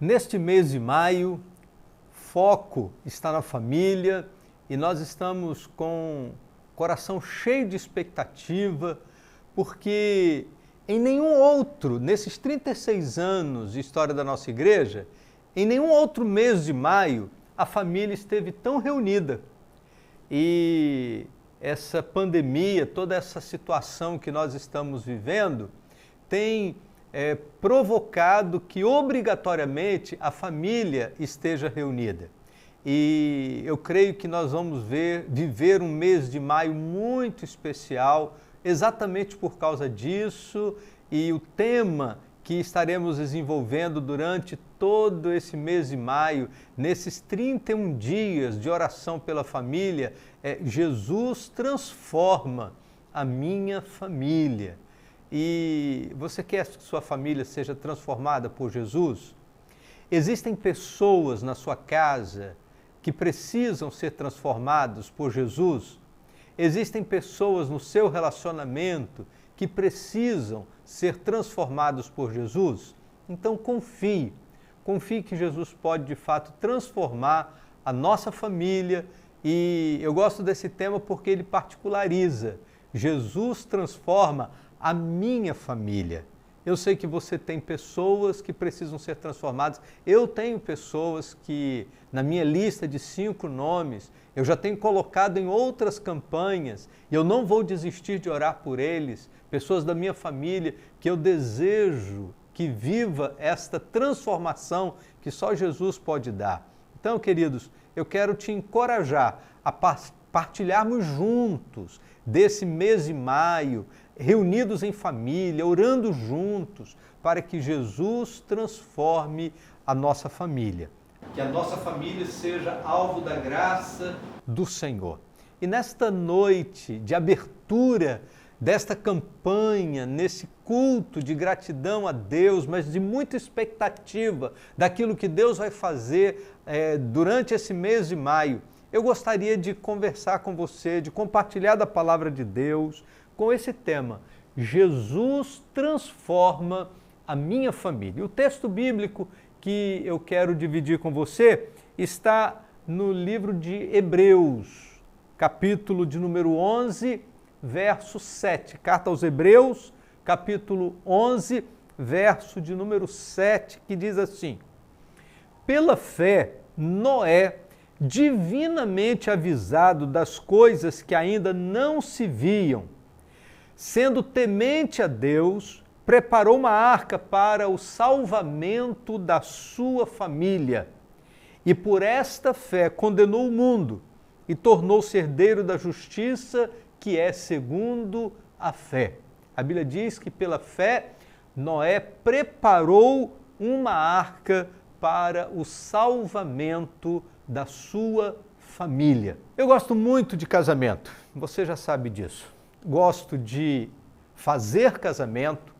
Neste mês de maio, foco está na família e nós estamos com o coração cheio de expectativa, porque em nenhum outro, nesses 36 anos de história da nossa igreja, em nenhum outro mês de maio, a família esteve tão reunida. E essa pandemia, toda essa situação que nós estamos vivendo, tem provocado que obrigatoriamente a família esteja reunida. E eu creio que nós vamos viver um mês de maio muito especial, exatamente por causa disso, e o tema que estaremos desenvolvendo durante todo esse mês de maio, nesses 31 dias de oração pela família, Jesus transforma a minha família. E você quer que sua família seja transformada por Jesus? Existem pessoas na sua casa que precisam ser transformadas por Jesus? Existem pessoas no seu relacionamento que precisam ser transformados por Jesus? Então confie que Jesus pode de fato transformar a nossa família, e eu gosto desse tema porque ele particulariza. Jesus transforma a minha família. Eu sei que você tem pessoas que precisam ser transformadas. Eu tenho pessoas que, na minha lista de 5 nomes, eu já tenho colocado em outras campanhas, e eu não vou desistir de orar por eles, pessoas da minha família, que eu desejo que viva esta transformação que só Jesus pode dar. Então, queridos, eu quero te encorajar a partilharmos juntos desse mês de maio, reunidos em família, orando juntos, para que Jesus transforme a nossa família. Que a nossa família seja alvo da graça do Senhor. E nesta noite de abertura desta campanha, nesse culto de gratidão a Deus, mas de muita expectativa daquilo que Deus vai fazer durante esse mês de maio, eu gostaria de conversar com você, de compartilhar da palavra de Deus com esse tema: Jesus transforma a minha família. E o texto bíblico que eu quero dividir com você está no livro de Hebreus, capítulo de número 11, verso 7. Carta aos Hebreus, capítulo 11, verso de número 7, que diz assim: pela fé, Noé, divinamente avisado das coisas que ainda não se viam, sendo temente a Deus, preparou uma arca para o salvamento da sua família. E por esta fé condenou o mundo e tornou-se herdeiro da justiça, que é segundo a fé. A Bíblia diz que pela fé Noé preparou uma arca para o salvamento da sua família. Eu gosto muito de casamento, você já sabe disso. Gosto de fazer casamento,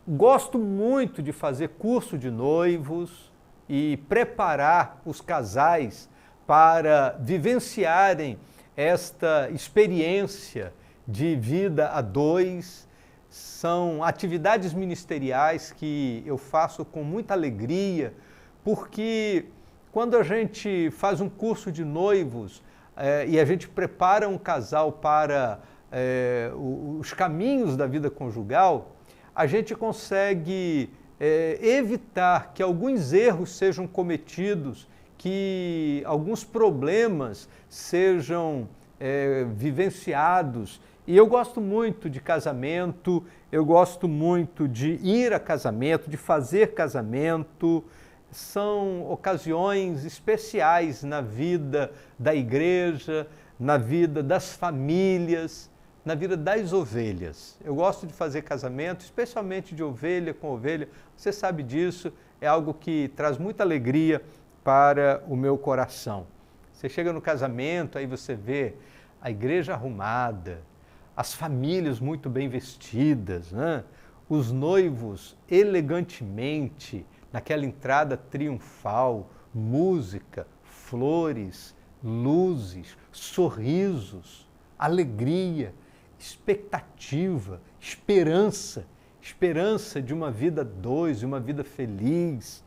gosto muito de fazer curso de noivos e preparar os casais para vivenciarem esta experiência de vida a dois. São atividades ministeriais que eu faço com muita alegria, porque quando a gente faz um curso de noivos e a gente prepara um casal para os caminhos da vida conjugal, a gente consegue evitar que alguns erros sejam cometidos, que alguns problemas sejam vivenciados. E eu gosto muito de casamento, eu gosto muito de ir a casamento, de fazer casamento. São ocasiões especiais na vida da igreja, na vida das famílias, na vida das ovelhas. Eu gosto de fazer casamento, especialmente de ovelha com ovelha. Você sabe disso, é algo que traz muita alegria para o meu coração. Você chega no casamento, aí você vê a igreja arrumada, as famílias muito bem vestidas, né? Os noivos elegantemente, naquela entrada triunfal, música, flores, luzes, sorrisos, alegria, expectativa, esperança de uma vida a dois, de uma vida feliz.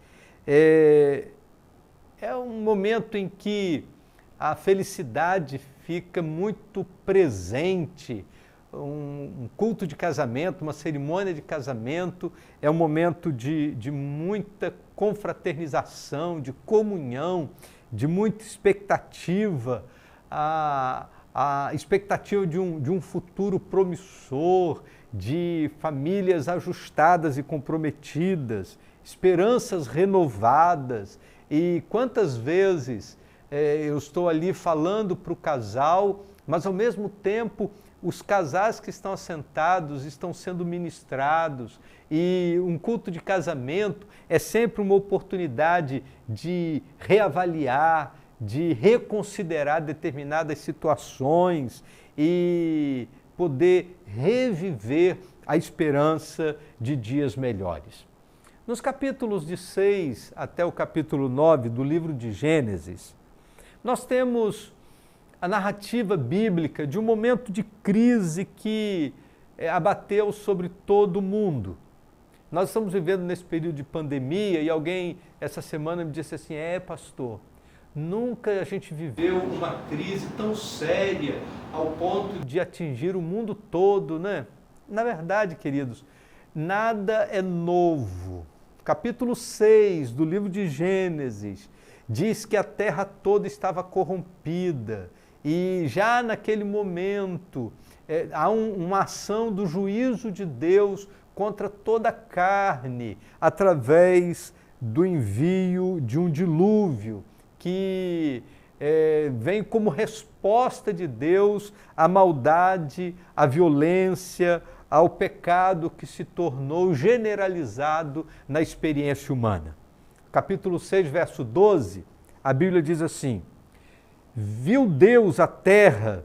É um momento em que a felicidade fica muito presente. Um culto de casamento, uma cerimônia de casamento é um momento de muita confraternização, de comunhão, de muita expectativa, a expectativa de um futuro promissor, de famílias ajustadas e comprometidas, esperanças renovadas. E quantas vezes eu estou ali falando para o casal, mas ao mesmo tempo os casais que estão assentados estão sendo ministrados, e um culto de casamento é sempre uma oportunidade de reavaliar, de reconsiderar determinadas situações e poder reviver a esperança de dias melhores. Nos capítulos de 6 até o capítulo 9 do livro de Gênesis, nós temos a narrativa bíblica de um momento de crise que abateu sobre todo o mundo. Nós estamos vivendo nesse período de pandemia e alguém essa semana me disse assim, pastor, nunca a gente viveu uma crise tão séria ao ponto de atingir o mundo todo, né? Na verdade, queridos, nada é novo. Capítulo 6 do livro de Gênesis diz que a terra toda estava corrompida e já naquele momento há uma ação do juízo de Deus contra toda a carne através do envio de um dilúvio que vem como resposta de Deus à maldade, à violência, ao pecado que se tornou generalizado na experiência humana. Capítulo 6, verso 12, a Bíblia diz assim, viu Deus a terra,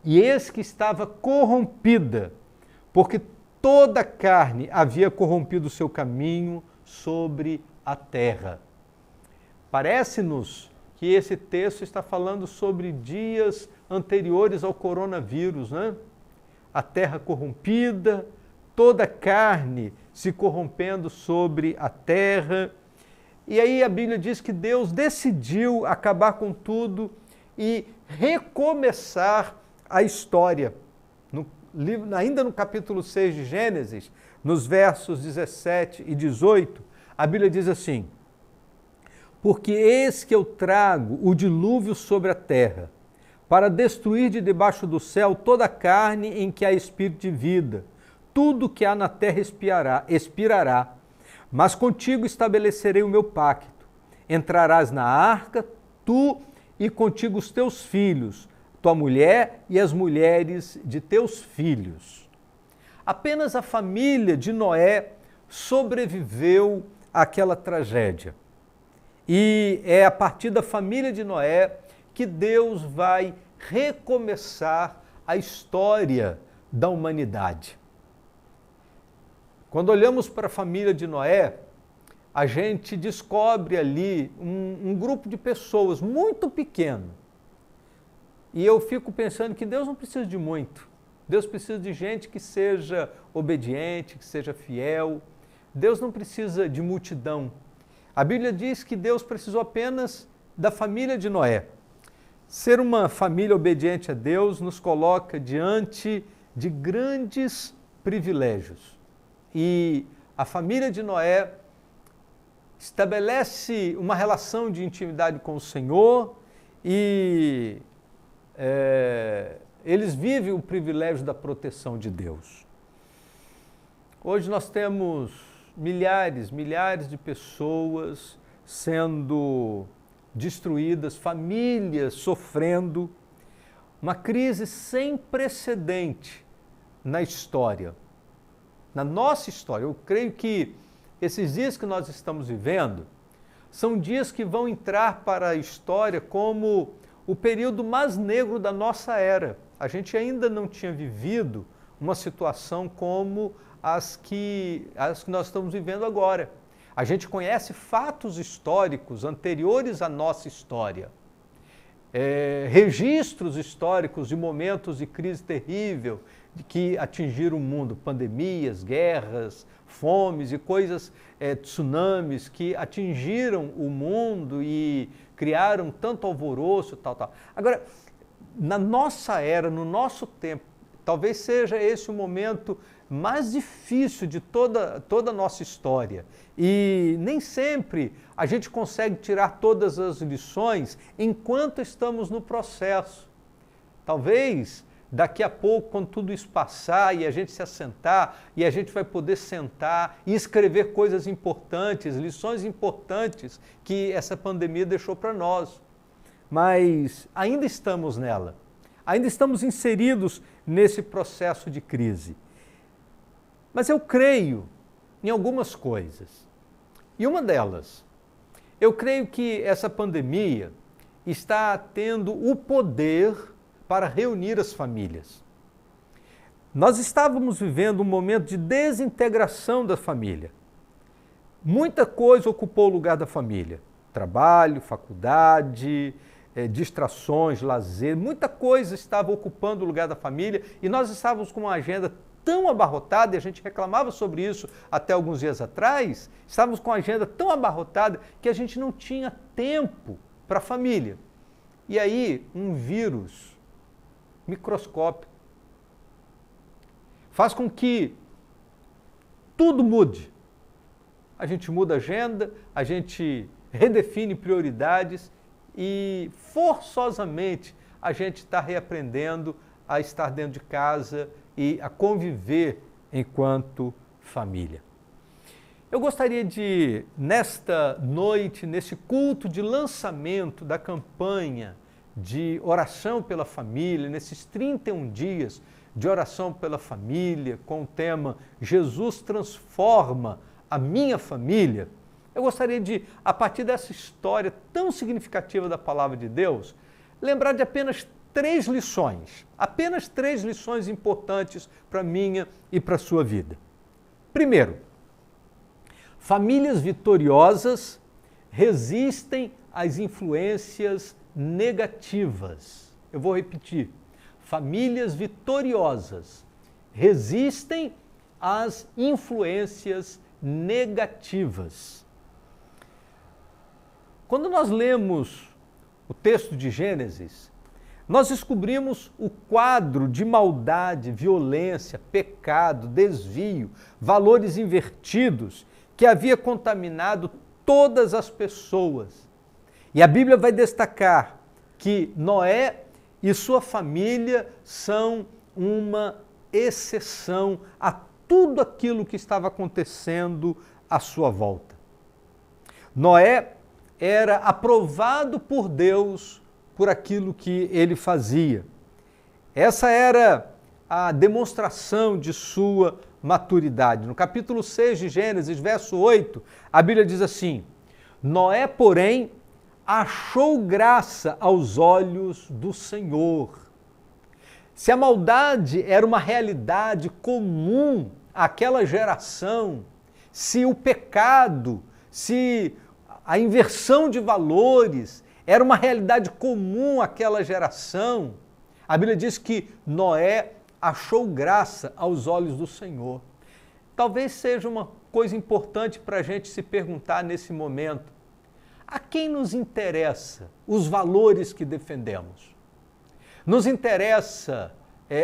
e eis que estava corrompida, porque toda a carne havia corrompido o seu caminho sobre a terra. Parece-nos que esse texto está falando sobre dias anteriores ao coronavírus, né? A terra corrompida, toda a carne se corrompendo sobre a terra. E aí a Bíblia diz que Deus decidiu acabar com tudo e recomeçar a história. Ainda no capítulo 6 de Gênesis, nos versos 17 e 18, a Bíblia diz assim, porque eis que eu trago o dilúvio sobre a terra, para destruir de debaixo do céu toda a carne em que há espírito de vida. Tudo que há na terra expirará, mas contigo estabelecerei o meu pacto. Entrarás na arca, tu e contigo os teus filhos, tua mulher e as mulheres de teus filhos. Apenas a família de Noé sobreviveu àquela tragédia. E é a partir da família de Noé que Deus vai recomeçar a história da humanidade. Quando olhamos para a família de Noé, a gente descobre ali um grupo de pessoas muito pequeno. E eu fico pensando que Deus não precisa de muito. Deus precisa de gente que seja obediente, que seja fiel. Deus não precisa de multidão. A Bíblia diz que Deus precisou apenas da família de Noé. Ser uma família obediente a Deus nos coloca diante de grandes privilégios. E a família de Noé estabelece uma relação de intimidade com o Senhor e eles vivem o privilégio da proteção de Deus. Hoje nós temos milhares de pessoas sendo destruídas, famílias sofrendo, uma crise sem precedente na história, na nossa história. Eu creio que esses dias que nós estamos vivendo são dias que vão entrar para a história como o período mais negro da nossa era. A gente ainda não tinha vivido uma situação como as que nós estamos vivendo agora. A gente conhece fatos históricos anteriores à nossa história, registros históricos de momentos de crise terrível, que atingiram o mundo, pandemias, guerras, fomes e coisas, tsunamis que atingiram o mundo e criaram tanto alvoroço, tal. Agora, na nossa era, no nosso tempo, talvez seja esse o momento mais difícil de toda a nossa história. E nem sempre a gente consegue tirar todas as lições enquanto estamos no processo. Talvez daqui a pouco, quando tudo isso passar e a gente se assentar, e a gente vai poder sentar e escrever coisas importantes, lições importantes que essa pandemia deixou para nós. Mas ainda estamos nela, ainda estamos inseridos nesse processo de crise. Mas eu creio em algumas coisas. E uma delas, eu creio que essa pandemia está tendo o poder para reunir as famílias. Nós estávamos vivendo um momento de desintegração da família. Muita coisa ocupou o lugar da família. Trabalho, faculdade, distrações, lazer, muita coisa estava ocupando o lugar da família e nós estávamos com uma agenda tão abarrotada, e a gente reclamava sobre isso até alguns dias atrás, estávamos com a agenda tão abarrotada que a gente não tinha tempo para a família. E aí, um vírus microscópico faz com que tudo mude. A gente muda a agenda, a gente redefine prioridades e forçosamente a gente está reaprendendo a estar dentro de casa e a conviver enquanto família. Eu gostaria de, nesta noite, nesse culto de lançamento da campanha de oração pela família, nesses 31 dias de oração pela família, com o tema Jesus transforma a minha família, eu gostaria de, a partir dessa história tão significativa da palavra de Deus, lembrar de apenas 3 lições importantes para a minha e para a sua vida. Primeiro, famílias vitoriosas resistem às influências negativas. Eu vou repetir. Famílias vitoriosas resistem às influências negativas. Quando nós lemos o texto de Gênesis, nós descobrimos o quadro de maldade, violência, pecado, desvio, valores invertidos que havia contaminado todas as pessoas. E a Bíblia vai destacar que Noé e sua família são uma exceção a tudo aquilo que estava acontecendo à sua volta. Noé era aprovado por Deus por aquilo que ele fazia. Essa era a demonstração de sua maturidade. No capítulo 6 de Gênesis, verso 8, a Bíblia diz assim: Noé, porém, achou graça aos olhos do Senhor. Se a maldade era uma realidade comum àquela geração, se o pecado, se a inversão de valores era uma realidade comum àquela geração, a Bíblia diz que Noé achou graça aos olhos do Senhor. Talvez seja uma coisa importante para a gente se perguntar nesse momento: a quem nos interessa os valores que defendemos? Nos interessa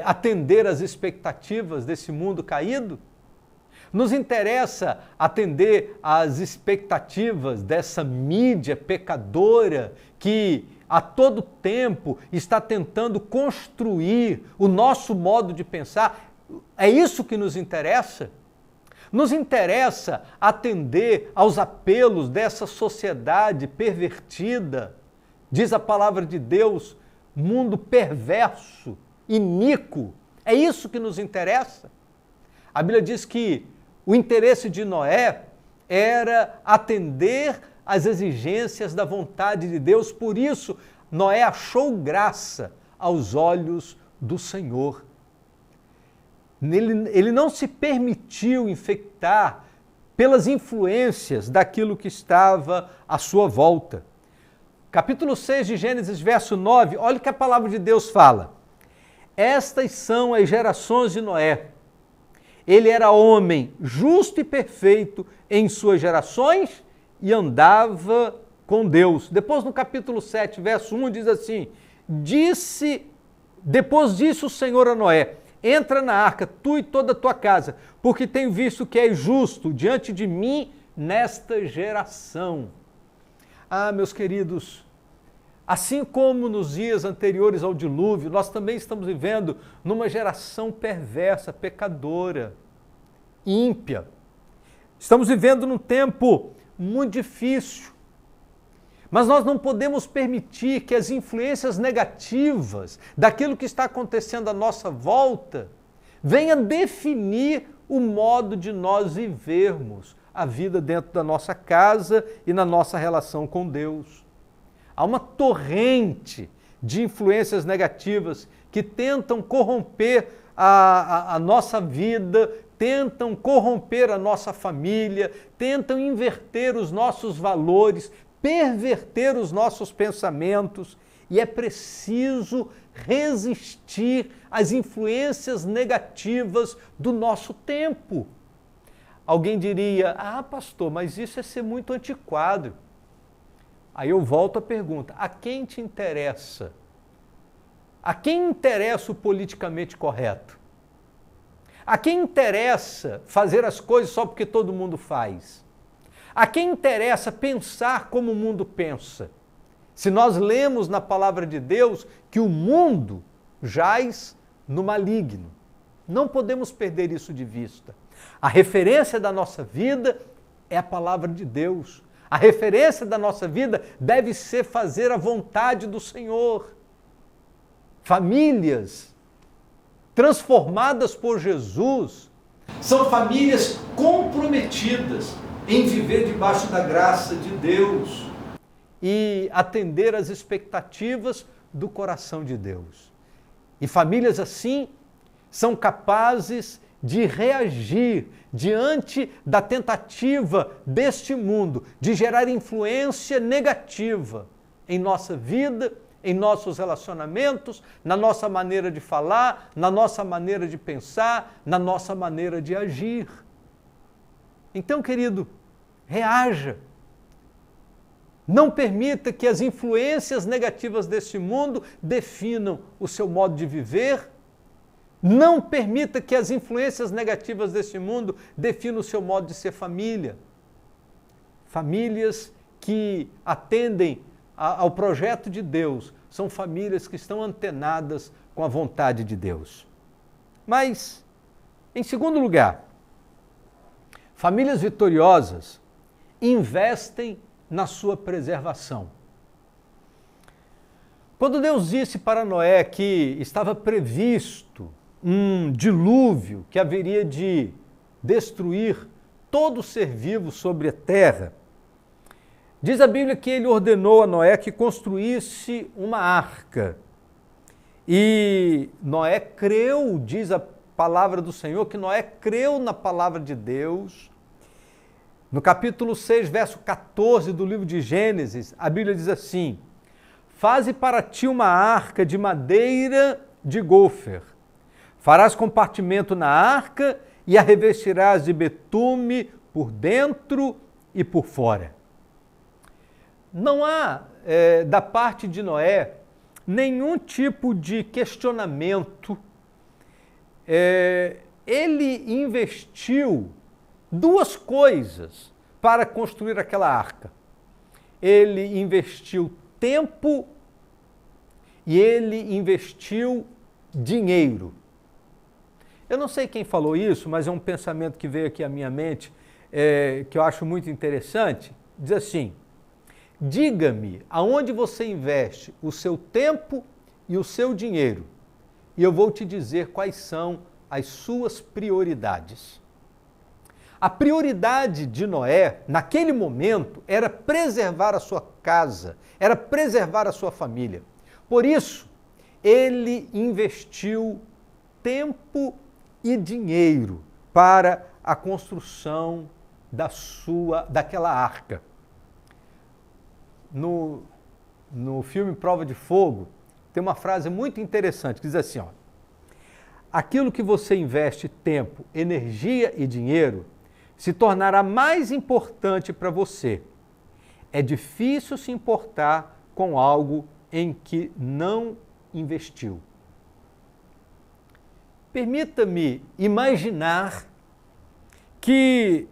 atender às expectativas desse mundo caído? Nos interessa atender às expectativas dessa mídia pecadora que a todo tempo está tentando construir o nosso modo de pensar? É isso que nos interessa? Nos interessa atender aos apelos dessa sociedade pervertida? Diz a palavra de Deus, mundo perverso, iníquo. É isso que nos interessa? A Bíblia diz que o interesse de Noé era atender às exigências da vontade de Deus, por isso Noé achou graça aos olhos do Senhor. Ele não se permitiu infectar pelas influências daquilo que estava à sua volta. Capítulo 6 de Gênesis, verso 9, olha o que a palavra de Deus fala. Estas são as gerações de Noé. Ele era homem justo e perfeito em suas gerações e andava com Deus. Depois, no capítulo 7, verso 1, diz assim: depois disse o Senhor a Noé: entra na arca, tu e toda a tua casa, porque tenho visto que és justo diante de mim nesta geração. Ah, meus queridos, assim como nos dias anteriores ao dilúvio, nós também estamos vivendo numa geração perversa, pecadora, ímpia. Estamos vivendo num tempo muito difícil, mas nós não podemos permitir que as influências negativas daquilo que está acontecendo à nossa volta venham definir o modo de nós vivermos a vida dentro da nossa casa e na nossa relação com Deus. Há uma torrente de influências negativas que tentam corromper a nossa vida, tentam corromper a nossa família, tentam inverter os nossos valores, perverter os nossos pensamentos, e é preciso resistir às influências negativas do nosso tempo. Alguém diria: ah, pastor, mas isso é ser muito antiquado. Aí eu volto à pergunta: a quem te interessa? A quem interessa o politicamente correto? A quem interessa fazer as coisas só porque todo mundo faz? A quem interessa pensar como o mundo pensa? Se nós lemos na palavra de Deus que o mundo jaz no maligno, não podemos perder isso de vista. A referência da nossa vida é a palavra de Deus. A referência da nossa vida deve ser fazer a vontade do Senhor. Famílias transformadas por Jesus são famílias comprometidas em viver debaixo da graça de Deus e atender às expectativas do coração de Deus. E famílias assim são capazes de reagir diante da tentativa deste mundo de gerar influência negativa em nossa vida, em nossos relacionamentos, na nossa maneira de falar, na nossa maneira de pensar, na nossa maneira de agir. Então, querido, reaja. Não permita que as influências negativas deste mundo definam o seu modo de viver. Não permita que as influências negativas deste mundo definam o seu modo de ser família. Famílias que atendem ao projeto de Deus são famílias que estão antenadas com a vontade de Deus. Mas, em segundo lugar, famílias vitoriosas investem na sua preservação. Quando Deus disse para Noé que estava previsto um dilúvio que haveria de destruir todo ser vivo sobre a terra, diz a Bíblia que ele ordenou a Noé que construísse uma arca. E Noé creu, diz a palavra do Senhor, que Noé creu na palavra de Deus. No capítulo 6, verso 14 do livro de Gênesis, a Bíblia diz assim: faze para ti uma arca de madeira de gofer. Farás compartimento na arca e a revestirás de betume por dentro e por fora. Não há, da parte de Noé, nenhum tipo de questionamento. Ele investiu duas coisas para construir aquela arca. Ele investiu tempo e ele investiu dinheiro. Eu não sei quem falou isso, mas é um pensamento que veio aqui à minha mente, que eu acho muito interessante. Diz assim: diga-me aonde você investe o seu tempo e o seu dinheiro, e eu vou te dizer quais são as suas prioridades. A prioridade de Noé, naquele momento, era preservar a sua casa, era preservar a sua família. Por isso, ele investiu tempo e dinheiro para a construção daquela arca. No filme Prova de Fogo, tem uma frase muito interessante que diz assim, ó: aquilo que você investe tempo, energia e dinheiro se tornará mais importante para você. É difícil se importar com algo em que não investiu. Permita-me imaginar que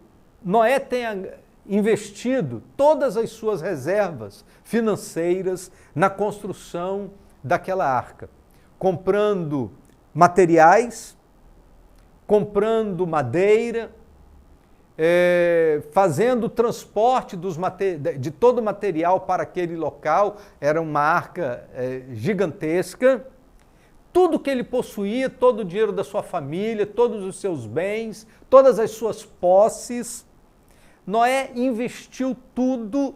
Noé tenha investido todas as suas reservas financeiras na construção daquela arca, comprando materiais, comprando madeira, fazendo o transporte de todo o material para aquele local. Era uma arca gigantesca. Tudo que ele possuía, todo o dinheiro da sua família, todos os seus bens, todas as suas posses, Noé investiu tudo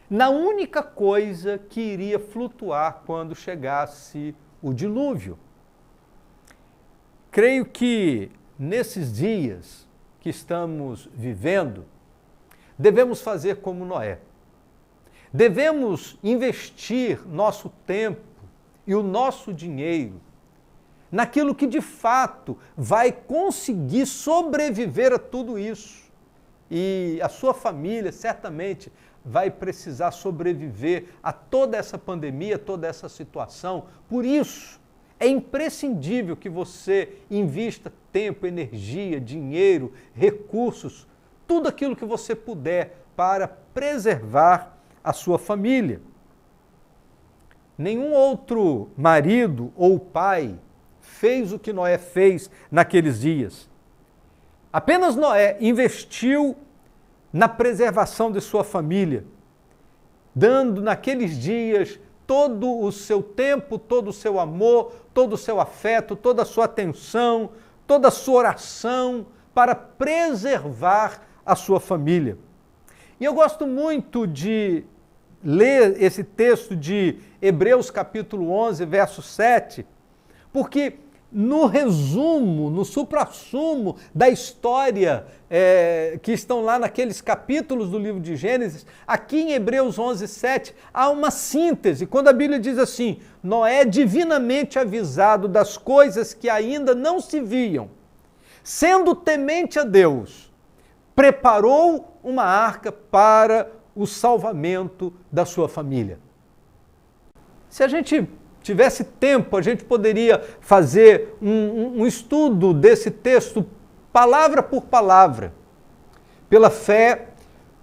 na única coisa que iria flutuar quando chegasse o dilúvio. Creio que nesses dias que estamos vivendo, devemos fazer como Noé. Devemos investir nosso tempo e o nosso dinheiro naquilo que de fato vai conseguir sobreviver a tudo isso. E a sua família certamente vai precisar sobreviver a toda essa pandemia, toda essa situação. Por isso, é imprescindível que você invista tempo, energia, dinheiro, recursos, tudo aquilo que você puder para preservar a sua família. Nenhum outro marido ou pai fez o que Noé fez naqueles dias. Apenas Noé investiu na preservação de sua família, dando naqueles dias todo o seu tempo, todo o seu amor, todo o seu afeto, toda a sua atenção, toda a sua oração para preservar a sua família. E eu gosto muito de ler esse texto de Hebreus capítulo 11, verso 7, porque no resumo, no suprassumo da história que estão lá naqueles capítulos do livro de Gênesis, aqui em Hebreus 11, 7, há uma síntese. Quando a Bíblia diz assim: Noé, divinamente avisado das coisas que ainda não se viam, sendo temente a Deus, preparou uma arca para o salvamento da sua família. Se a gente tivesse tempo, a gente poderia fazer um estudo desse texto, palavra por palavra. Pela fé,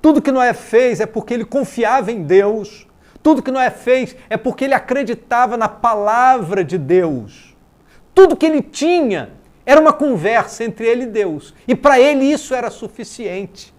tudo que Noé fez é porque ele confiava em Deus, tudo que Noé fez é porque ele acreditava na palavra de Deus. Tudo que ele tinha era uma conversa entre ele e Deus, e para ele isso era suficiente.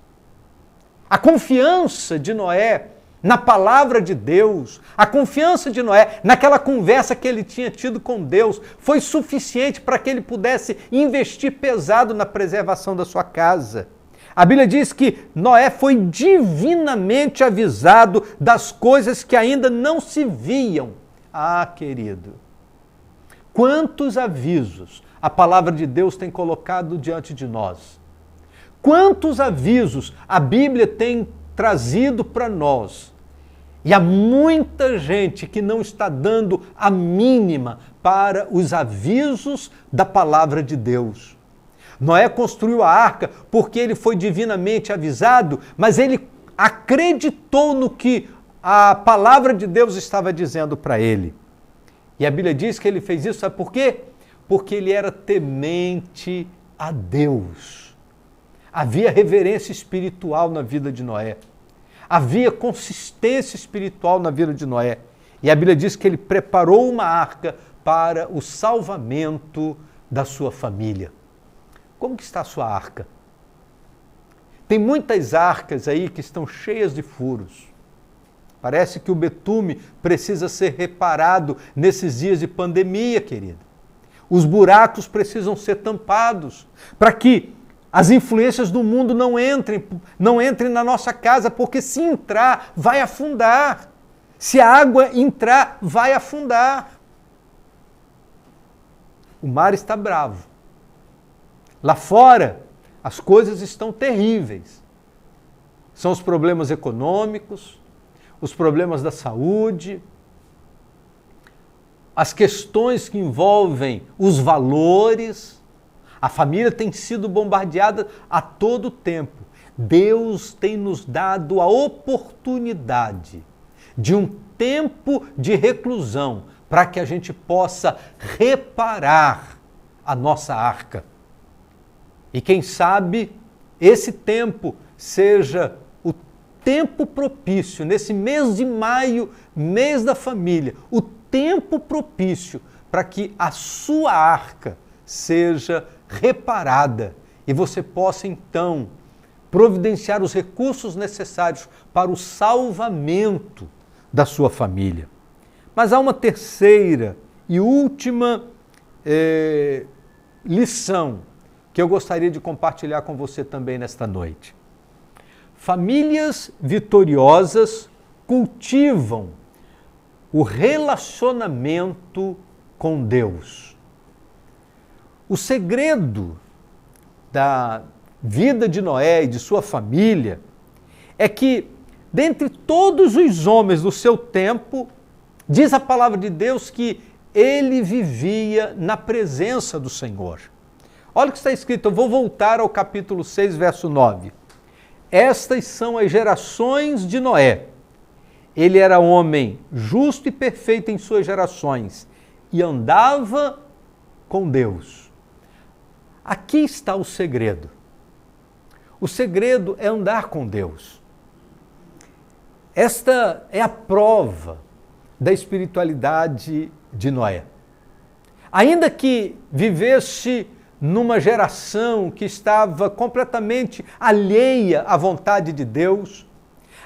A confiança de Noé na palavra de Deus, a confiança de Noé naquela conversa que ele tinha tido com Deus foi suficiente para que ele pudesse investir pesado na preservação da sua casa. A Bíblia diz que Noé foi divinamente avisado das coisas que ainda não se viam. Ah, querido, quantos avisos a palavra de Deus tem colocado diante de nós. Quantos avisos a Bíblia tem trazido para nós. E há muita gente que não está dando a mínima para os avisos da palavra de Deus. Noé construiu a arca porque ele foi divinamente avisado, mas ele acreditou no que a palavra de Deus estava dizendo para ele. E a Bíblia diz que ele fez isso, sabe por quê? Porque ele era temente a Deus. Havia reverência espiritual na vida de Noé. Havia consistência espiritual na vida de Noé. E a Bíblia diz que ele preparou uma arca para o salvamento da sua família. Como que está a sua arca? Tem muitas arcas aí que estão cheias de furos. Parece que o betume precisa ser reparado nesses dias de pandemia, querido. Os buracos precisam ser tampados para que as influências do mundo não entrem na nossa casa, porque se entrar, vai afundar. Se a água entrar, vai afundar. O mar está bravo. Lá fora, as coisas estão terríveis. São os problemas econômicos, os problemas da saúde, as questões que envolvem os valores. A família tem sido bombardeada a todo tempo. Deus tem nos dado a oportunidade de um tempo de reclusão para que a gente possa reparar a nossa arca. E quem sabe esse tempo seja o tempo propício, nesse mês de maio, mês da família, o tempo propício para que a sua arca seja reparada e você possa então providenciar os recursos necessários para o salvamento da sua família. Mas há uma terceira e última lição que eu gostaria de compartilhar com você também nesta noite. Famílias vitoriosas cultivam o relacionamento com Deus. O segredo da vida de Noé e de sua família é que, dentre todos os homens do seu tempo, diz a palavra de Deus que ele vivia na presença do Senhor. Olha o que está escrito, eu vou voltar ao capítulo 6, verso 9. Estas são as gerações de Noé. Ele era homem justo e perfeito em suas gerações e andava com Deus. Aqui está o segredo. O segredo é andar com Deus. Esta é a prova da espiritualidade de Noé. Ainda que vivesse numa geração que estava completamente alheia à vontade de Deus,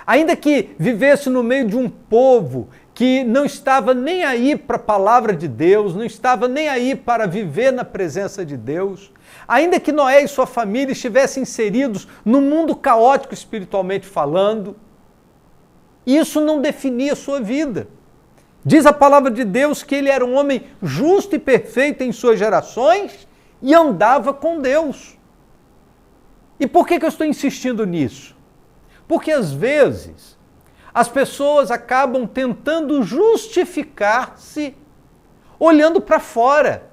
ainda que vivesse no meio de um povo que não estava nem aí para a palavra de Deus, não estava nem aí para viver na presença de Deus, ainda que Noé e sua família estivessem inseridos num mundo caótico espiritualmente falando, isso não definia sua vida. Diz a palavra de Deus que ele era um homem justo e perfeito em suas gerações e andava com Deus. E por que eu estou insistindo nisso? Porque às vezes as pessoas acabam tentando justificar-se olhando para fora.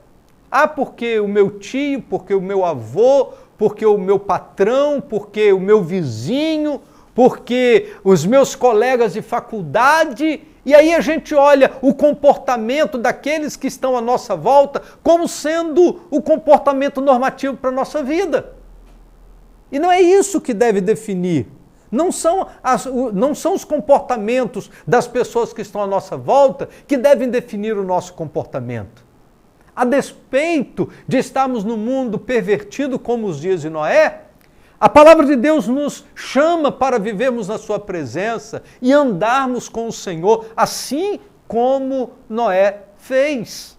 Ah, porque o meu tio, porque o meu avô, porque o meu patrão, porque o meu vizinho, porque os meus colegas de faculdade. E aí a gente olha o comportamento daqueles que estão à nossa volta como sendo o comportamento normativo para a nossa vida. E não é isso que deve definir. Não são os comportamentos das pessoas que estão à nossa volta que devem definir o nosso comportamento. A despeito de estarmos num mundo pervertido como os dias de Noé, a palavra de Deus nos chama para vivermos na sua presença e andarmos com o Senhor, assim como Noé fez.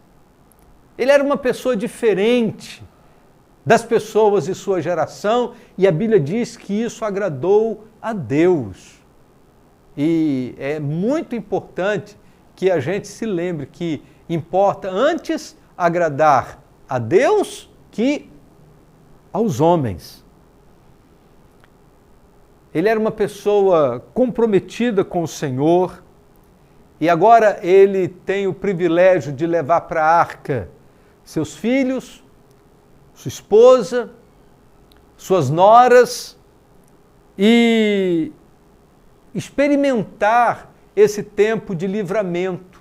Ele era uma pessoa diferente das pessoas de sua geração e a Bíblia diz que isso agradou a Deus. E é muito importante que a gente se lembre que importa antes agradar a Deus que aos homens. Ele era uma pessoa comprometida com o Senhor e agora ele tem o privilégio de levar para a arca seus filhos, sua esposa, suas noras e experimentar esse tempo de livramento.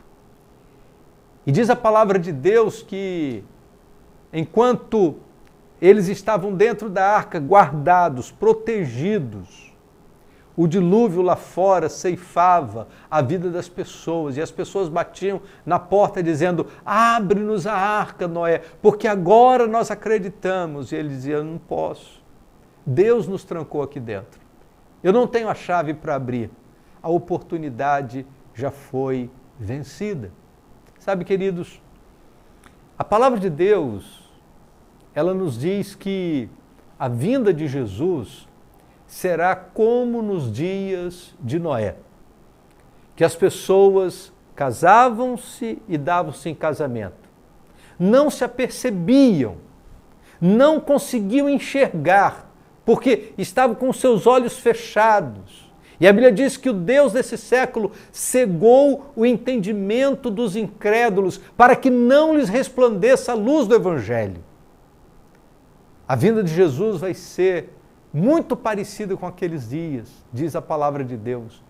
E diz a palavra de Deus que enquanto eles estavam dentro da arca, guardados, protegidos, o dilúvio lá fora ceifava a vida das pessoas e as pessoas batiam na porta dizendo: abre-nos a arca, Noé, porque agora nós acreditamos. E ele dizia: eu não posso. Deus nos trancou aqui dentro. Eu não tenho a chave para abrir. A oportunidade já foi vencida. Sabe, queridos, a palavra de Deus, ela nos diz que a vinda de Jesus será como nos dias de Noé, que as pessoas casavam-se e davam-se em casamento, não se apercebiam, não conseguiam enxergar, porque estavam com seus olhos fechados E a Bíblia diz que o Deus desse século cegou o entendimento dos incrédulos para que não lhes resplandeça a luz do Evangelho. A vinda de Jesus vai ser muito parecida com aqueles dias, diz a palavra de Deus.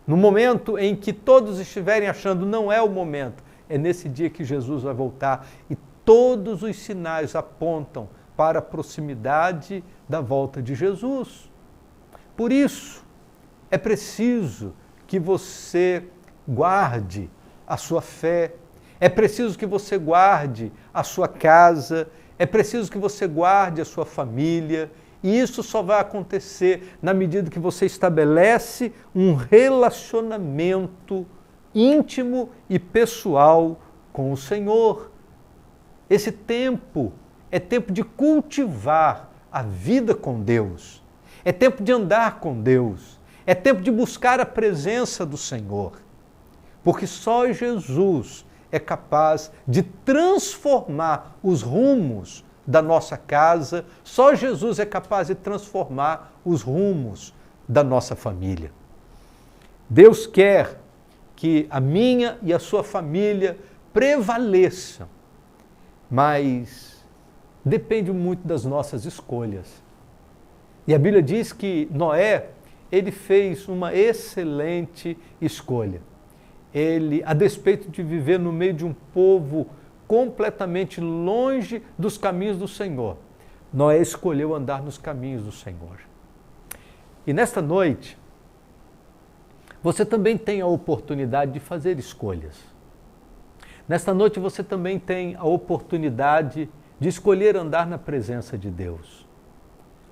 No momento em que todos estiverem achando não é o momento, é nesse dia que Jesus vai voltar e todos os sinais apontam para a proximidade da volta de Jesus. Por isso, é preciso que você guarde a sua fé, é preciso que você guarde a sua casa, é preciso que você guarde a sua família, e isso só vai acontecer na medida que você estabelece um relacionamento íntimo e pessoal com o Senhor. Esse tempo é tempo de cultivar a vida com Deus, é tempo de andar com Deus, é tempo de buscar a presença do Senhor, porque só Jesus é capaz de transformar os rumos da nossa casa, só Jesus é capaz de transformar os rumos da nossa família. Deus quer que a minha e a sua família prevaleçam, mas depende muito das nossas escolhas. E a Bíblia diz que Noé, ele fez uma excelente escolha. Ele, a despeito de viver no meio de um povo completamente longe dos caminhos do Senhor, Noé escolheu andar nos caminhos do Senhor. E nesta noite, você também tem a oportunidade de fazer escolhas. Nesta noite você também tem a oportunidade de escolher andar na presença de Deus.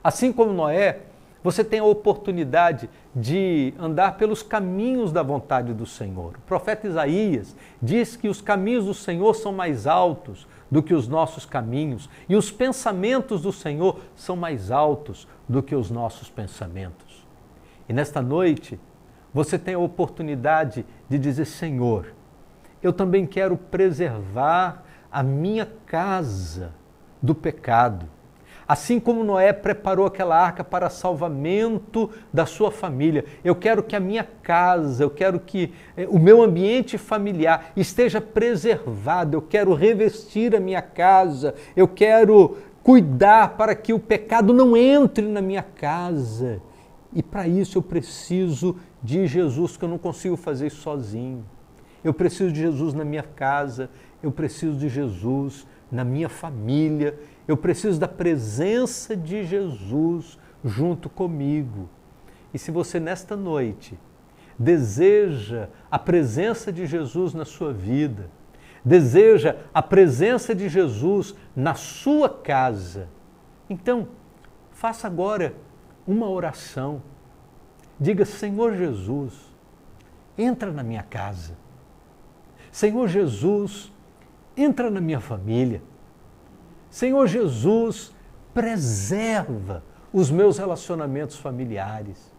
Assim como Noé, você tem a oportunidade de andar pelos caminhos da vontade do Senhor. O profeta Isaías diz que os caminhos do Senhor são mais altos do que os nossos caminhos e os pensamentos do Senhor são mais altos do que os nossos pensamentos. E nesta noite, você tem a oportunidade de dizer: Senhor, eu também quero preservar a minha casa do pecado. Assim como Noé preparou aquela arca para salvamento da sua família, eu quero que a minha casa, eu quero que o meu ambiente familiar esteja preservado, eu quero revestir a minha casa, eu quero cuidar para que o pecado não entre na minha casa. E para isso eu preciso de Jesus, que eu não consigo fazer isso sozinho. Eu preciso de Jesus na minha casa, eu preciso de Jesus na minha família, eu preciso da presença de Jesus junto comigo. E se você nesta noite deseja a presença de Jesus na sua vida, deseja a presença de Jesus na sua casa, então faça agora uma oração. Diga: Senhor Jesus, entra na minha casa. Senhor Jesus, entra na minha família. Senhor Jesus, preserva os meus relacionamentos familiares.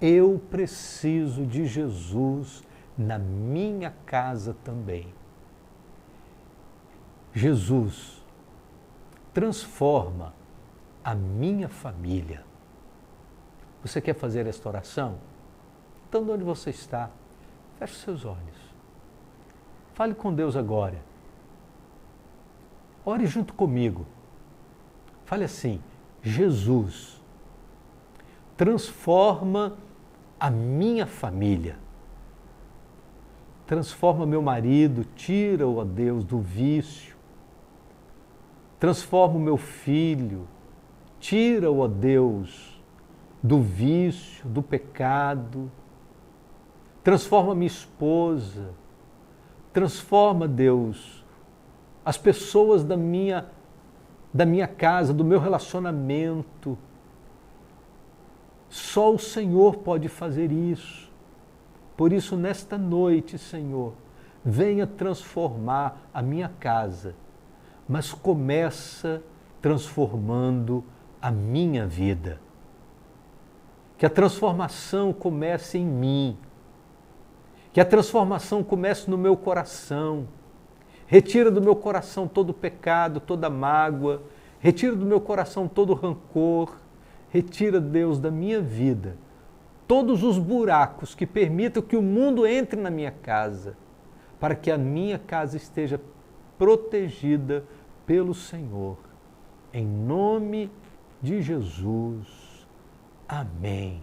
Eu preciso de Jesus na minha casa também. Jesus, transforma a minha família. Você quer fazer esta oração? Então, de onde você está, feche os seus olhos. Fale com Deus agora. Ore junto comigo. Fale assim: Jesus, transforma a minha família. Transforma meu marido, tira-o, ó Deus, do vício. Transforma o meu filho, tira-o, ó Deus, do vício, do pecado. Transforma minha esposa. Transforma, Deus, as pessoas da minha casa, do meu relacionamento. Só o Senhor pode fazer isso. Por isso, nesta noite, Senhor, venha transformar a minha casa, mas começa transformando a minha vida. Que a transformação comece em mim, que a transformação comece no meu coração. Retira do meu coração todo pecado, toda mágoa, retira do meu coração todo rancor, retira, Deus, da minha vida todos os buracos que permitam que o mundo entre na minha casa, para que a minha casa esteja protegida pelo Senhor. Em nome de Jesus. Amém.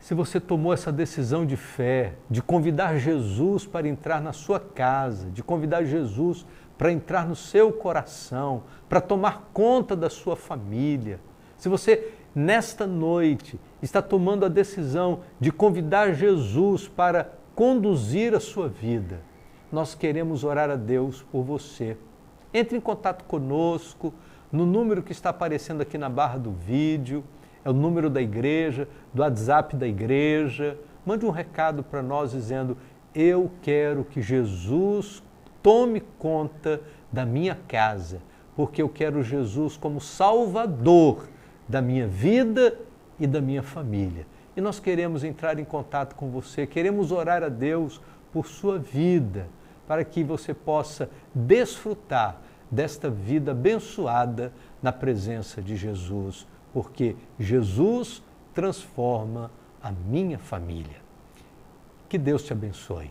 Se você tomou essa decisão de fé, de convidar Jesus para entrar na sua casa, de convidar Jesus para entrar no seu coração, para tomar conta da sua família, se você, nesta noite, está tomando a decisão de convidar Jesus para conduzir a sua vida, nós queremos orar a Deus por você. Entre em contato conosco no número que está aparecendo aqui na barra do vídeo, é o número da igreja, do WhatsApp da igreja. Mande um recado para nós dizendo: eu quero que Jesus tome conta da minha casa, porque eu quero Jesus como Salvador da minha vida e da minha família. E nós queremos entrar em contato com você, queremos orar a Deus por sua vida, para que você possa desfrutar desta vida abençoada na presença de Jesus, porque Jesus transforma a minha família. Que Deus te abençoe.